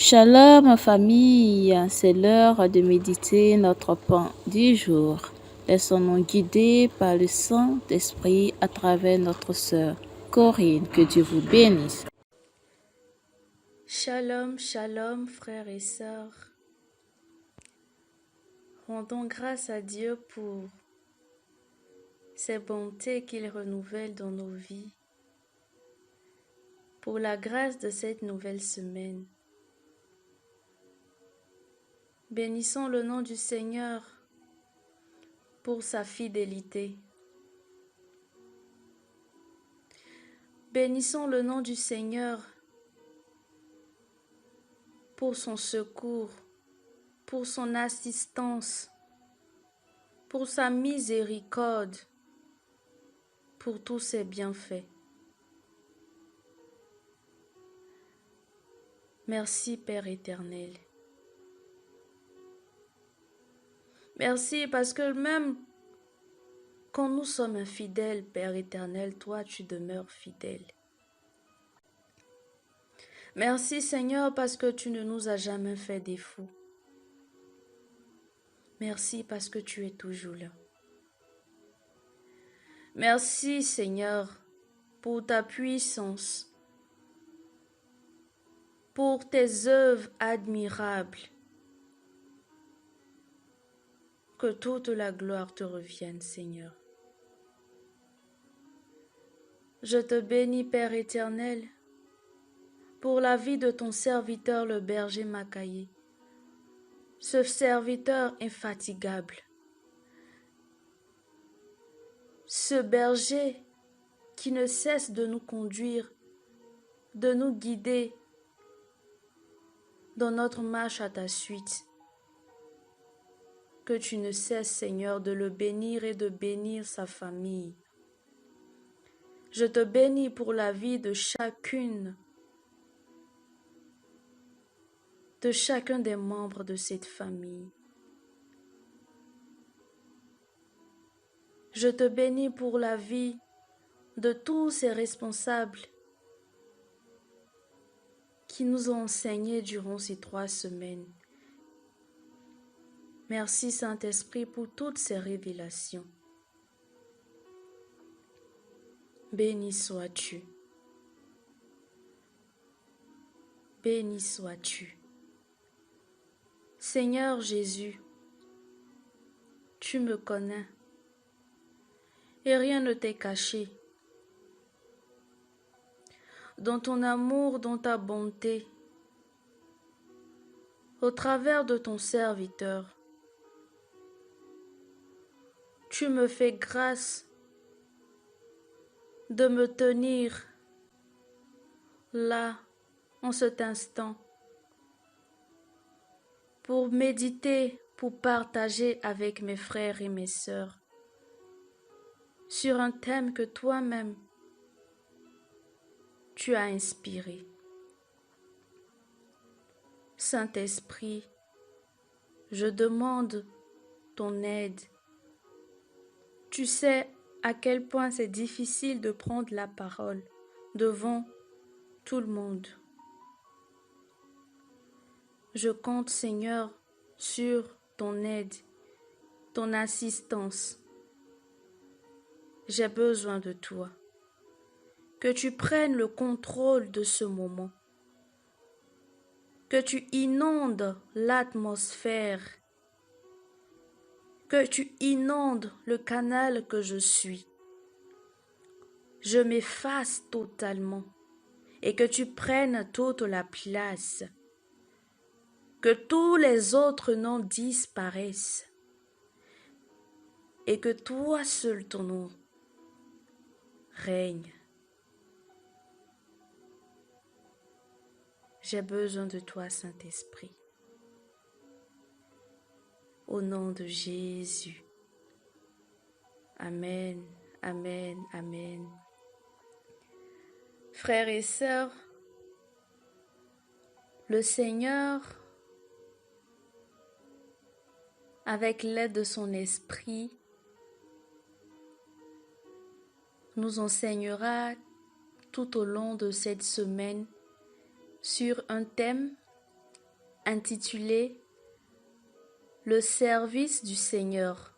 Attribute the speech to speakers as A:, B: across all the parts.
A: Shalom famille, c'est l'heure de méditer notre pain du jour. Laissons-nous guider par le Saint-Esprit à travers notre sœur Corinne. Que Dieu vous bénisse.
B: Shalom, shalom frères et sœurs. Rendons grâce à Dieu pour ses bontés qu'il renouvelle dans nos vies, pour la grâce de cette nouvelle semaine. Bénissons le nom du Seigneur pour sa fidélité. Bénissons le nom du Seigneur pour son secours, pour son assistance, pour sa miséricorde, pour tous ses bienfaits. Merci Père éternel. Merci parce que même quand nous sommes infidèles, Père éternel, toi tu demeures fidèle. Merci Seigneur parce que tu ne nous as jamais fait défaut. Merci parce que tu es toujours là. Merci Seigneur pour ta puissance, pour tes œuvres admirables. Que toute la gloire te revienne Seigneur. Je te bénis Père éternel pour la vie de ton serviteur le berger Makaye, ce serviteur infatigable, ce berger qui ne cesse de nous conduire, de nous guider dans notre marche à ta suite. Que tu ne cesses, Seigneur, de le bénir et de bénir sa famille. Je te bénis pour la vie de chacun des membres de cette famille. Je te bénis pour la vie de tous ces responsables qui nous ont enseigné durant ces 3 semaines. Merci Saint-Esprit pour toutes ces révélations. Béni sois-tu. Béni sois-tu. Seigneur Jésus, tu me connais et rien ne t'est caché. Dans ton amour, dans ta bonté, au travers de ton serviteur, tu me fais grâce de me tenir là, en cet instant, pour méditer, pour partager avec mes frères et mes sœurs sur un thème que toi-même tu as inspiré. Saint-Esprit, je demande ton aide. Tu sais à quel point c'est difficile de prendre la parole devant tout le monde. Je compte, Seigneur, sur ton aide, ton assistance. J'ai besoin de toi. Que tu prennes le contrôle de ce moment. Que tu inondes l'atmosphère. Que tu inondes le canal que je suis. Je m'efface totalement et que tu prennes toute la place. Que tous les autres noms disparaissent et que toi seul ton nom règne. J'ai besoin de toi, Saint-Esprit. Au nom de Jésus. Amen, amen, amen. Frères et sœurs, le Seigneur, avec l'aide de son esprit, nous enseignera tout au long de cette semaine sur un thème intitulé Le service du Seigneur,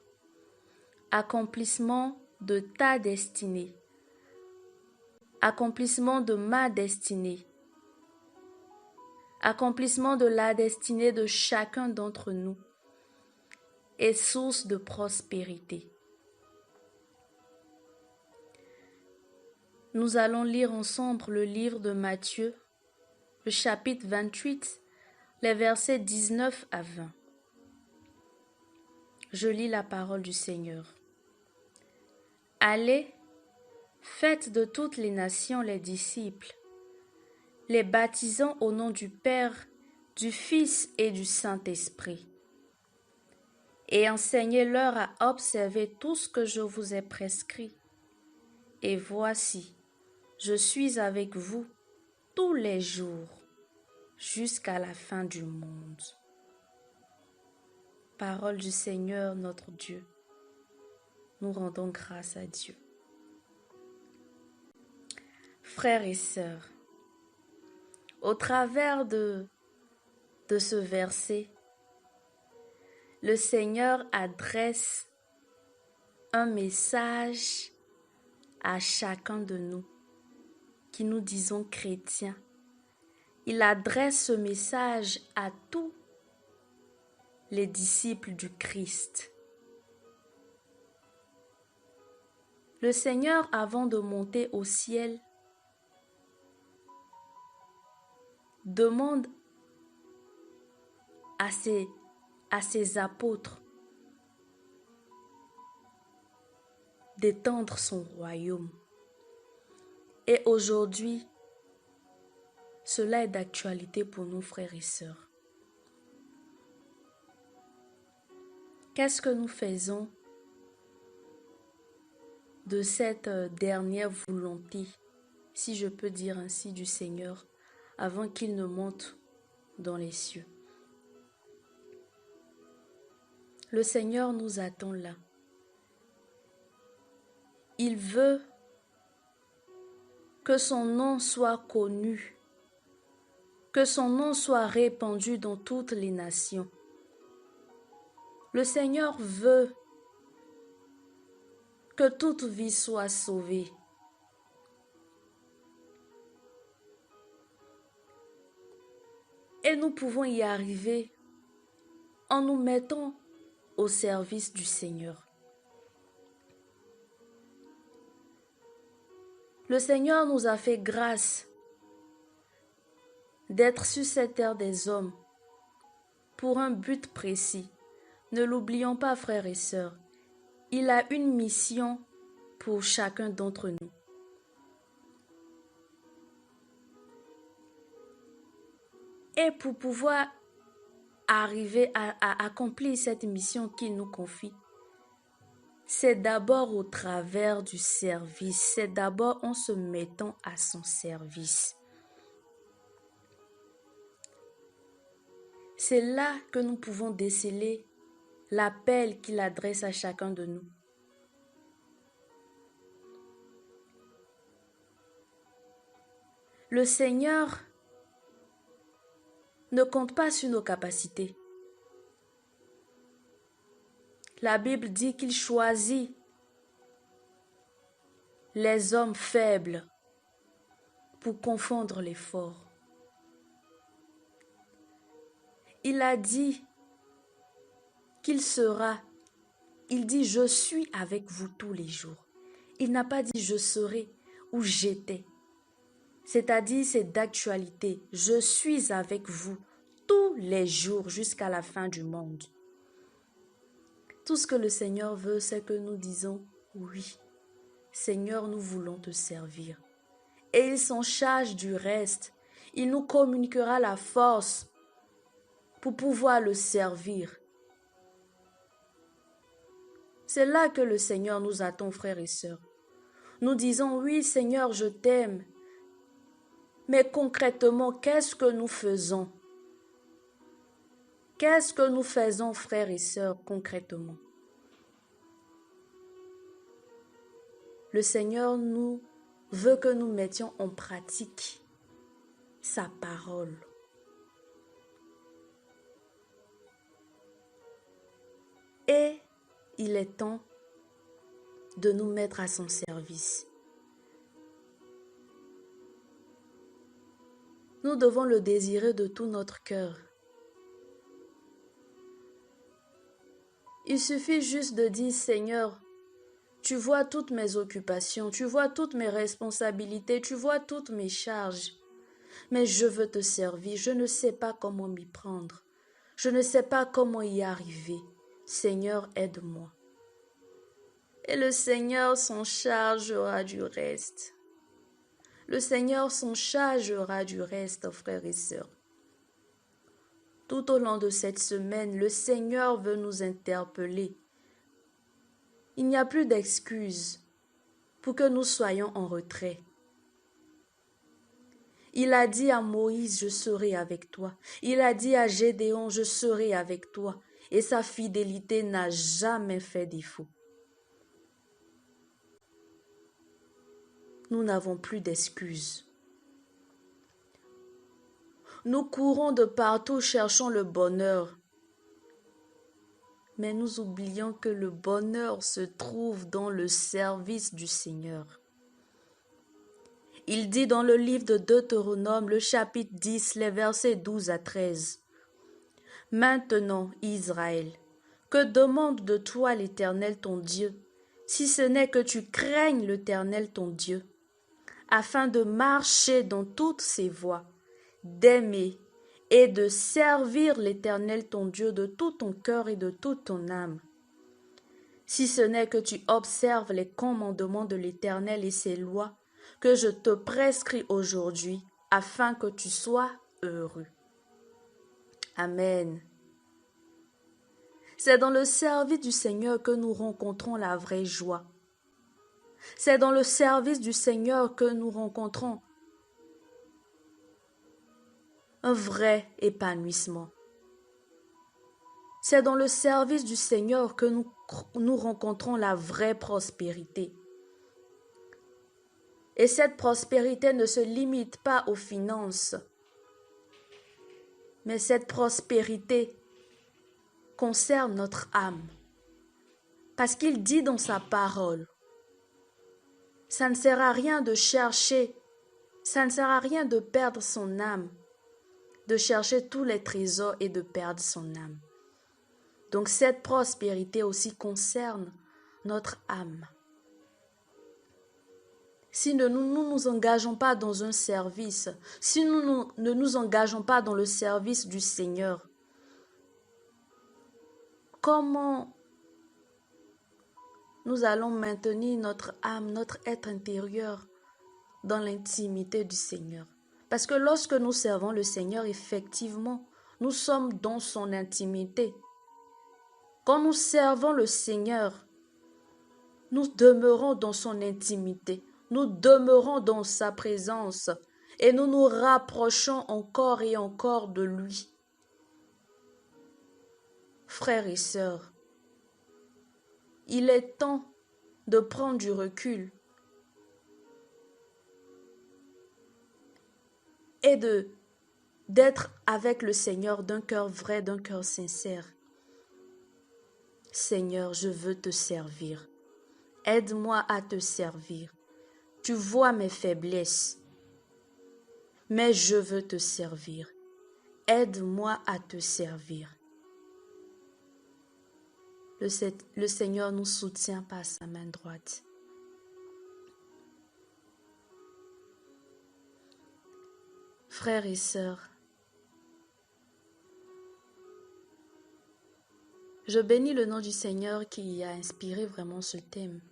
B: accomplissement de ta destinée, accomplissement de ma destinée, accomplissement de la destinée de chacun d'entre nous et source de prospérité. Nous allons lire ensemble le livre de Matthieu, le chapitre 28, les versets 19 à 20. Je lis la parole du Seigneur. Allez, faites de toutes les nations les disciples, les baptisant au nom du Père, du Fils et du Saint-Esprit, et enseignez-leur à observer tout ce que je vous ai prescrit. Et voici, je suis avec vous tous les jours, jusqu'à la fin du monde. Parole du Seigneur notre Dieu. Nous rendons grâce à Dieu. Frères et sœurs, au travers de ce verset, le Seigneur adresse un message à chacun de nous, qui nous disons chrétiens. Il adresse ce message à tous les disciples du Christ. Le Seigneur, avant de monter au ciel, demande à ses apôtres d'étendre son royaume. Et aujourd'hui, cela est d'actualité pour nous, frères et sœurs. Qu'est-ce que nous faisons de cette dernière volonté, si je peux dire ainsi, du Seigneur, avant qu'il ne monte dans les cieux? Le Seigneur nous attend là. Il veut que son nom soit connu, que son nom soit répandu dans toutes les nations. Le Seigneur veut que toute vie soit sauvée. Et nous pouvons y arriver en nous mettant au service du Seigneur. Le Seigneur nous a fait grâce d'être sur cette terre des hommes pour un but précis. Ne l'oublions pas, frères et sœurs. Il a une mission pour chacun d'entre nous. Et pour pouvoir arriver à accomplir cette mission qu'il nous confie, c'est d'abord au travers du service, c'est d'abord en se mettant à son service. C'est là que nous pouvons déceler l'appel qu'il adresse à chacun de nous. Le Seigneur ne compte pas sur nos capacités. La Bible dit qu'il choisit les hommes faibles pour confondre les forts. Il a dit qu'il sera, il dit je suis avec vous tous les jours. Il n'a pas dit je serai ou j'étais. C'est-à-dire c'est d'actualité. Je suis avec vous tous les jours jusqu'à la fin du monde. Tout ce que le Seigneur veut, c'est que nous disons oui. Seigneur, nous voulons te servir. Et il s'en charge du reste. Il nous communiquera la force pour pouvoir le servir. C'est là que le Seigneur nous attend, frères et sœurs. Nous disons oui, Seigneur, je t'aime. Mais concrètement, qu'est-ce que nous faisons? Qu'est-ce que nous faisons, frères et sœurs, concrètement? Le Seigneur nous veut que nous mettions en pratique sa parole. il est temps de nous mettre à son service. Nous devons le désirer de tout notre cœur. Il suffit juste de dire, Seigneur, tu vois toutes mes occupations, tu vois toutes mes responsabilités, tu vois toutes mes charges. Mais je veux te servir, je ne sais pas comment m'y prendre. Je ne sais pas comment y arriver. Seigneur, aide-moi. Et le Seigneur s'en chargera du reste. Le Seigneur s'en chargera du reste, frères et sœurs. Tout au long de cette semaine, le Seigneur veut nous interpeller. Il n'y a plus d'excuses pour que nous soyons en retrait. Il a dit à Moïse, je serai avec toi. Il a dit à Gédéon, je serai avec toi. Et sa fidélité n'a jamais fait défaut. Nous n'avons plus d'excuses. Nous courons de partout cherchant le bonheur. Mais nous oublions que le bonheur se trouve dans le service du Seigneur. Il dit dans le livre de Deutéronome, le chapitre 10, les versets 12 à 13. « Maintenant, Israël, que demande de toi l'Éternel ton Dieu, si ce n'est que tu craignes l'Éternel ton Dieu, afin de marcher dans toutes ses voies, d'aimer et de servir l'Éternel ton Dieu de tout ton cœur et de toute ton âme. Si ce n'est que tu observes les commandements de l'Éternel et ses lois que je te prescris aujourd'hui, afin que tu sois heureux. » Amen. C'est dans le service du Seigneur que nous rencontrons la vraie joie. C'est dans le service du Seigneur que nous rencontrons un vrai épanouissement. C'est dans le service du Seigneur que nous rencontrons la vraie prospérité. Et cette prospérité ne se limite pas aux finances, mais cette prospérité concerne notre âme. Parce qu'il dit dans sa parole, ça ne sert à rien de chercher, ça ne sert à rien de perdre son âme, de chercher tous les trésors et de perdre son âme. Donc cette prospérité aussi concerne notre âme. Si nous ne nous engageons pas dans un service, si nous ne nous engageons pas dans le service du Seigneur, comment nous allons maintenir notre âme, notre être intérieur dans l'intimité du Seigneur? Parce que lorsque nous servons le Seigneur, effectivement, nous sommes dans son intimité. Quand nous servons le Seigneur, nous demeurons dans son intimité. Nous demeurons dans sa présence et nous nous rapprochons encore et encore de lui. Frères et sœurs, il est temps de prendre du recul et d'être avec le Seigneur d'un cœur vrai, d'un cœur sincère. Seigneur, je veux te servir. Aide-moi à te servir. Tu vois mes faiblesses, mais je veux te servir. Aide-moi à te servir. Le Seigneur nous soutient par sa main droite. Frères et sœurs, je bénis le nom du Seigneur qui a inspiré vraiment ce thème.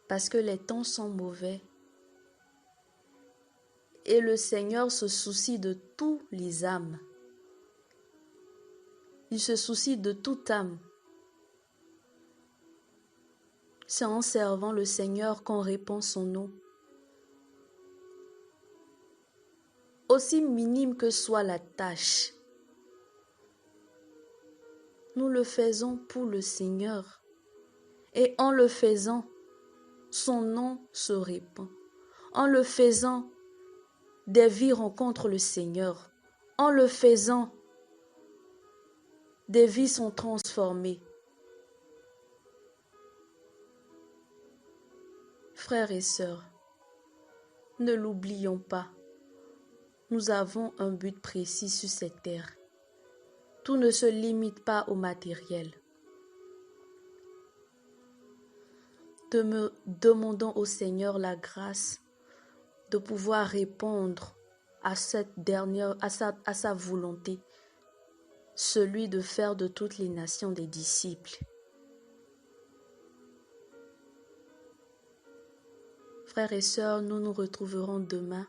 B: Parce que les temps sont mauvais et le Seigneur se soucie de tous les âmes. Il se soucie de toute âme. C'est en servant le Seigneur qu'on répand son nom. Aussi minime que soit la tâche, nous le faisons pour le Seigneur. Et en le faisant, son nom se répand. En le faisant, des vies rencontrent le Seigneur. En le faisant, Des vies sont transformées. Frères et sœurs, ne l'oublions pas. Nous avons un but précis sur cette terre. Tout ne se limite pas au matériel. Demandons au Seigneur la grâce de pouvoir répondre à sa volonté, celui de faire de toutes les nations des disciples. Frères et sœurs, nous nous retrouverons demain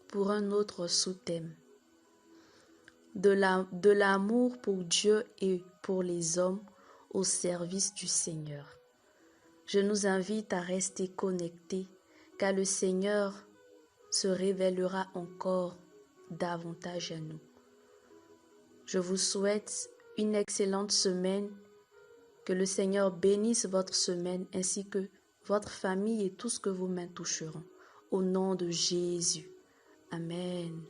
B: pour un autre sous-thème. De l'amour pour Dieu et pour les hommes au service du Seigneur. Je nous invite à rester connectés, car le Seigneur se révélera encore davantage à nous. Je vous souhaite une excellente semaine, que le Seigneur bénisse votre semaine ainsi que votre famille et tout ce que vos mains toucheront. Au nom de Jésus. Amen.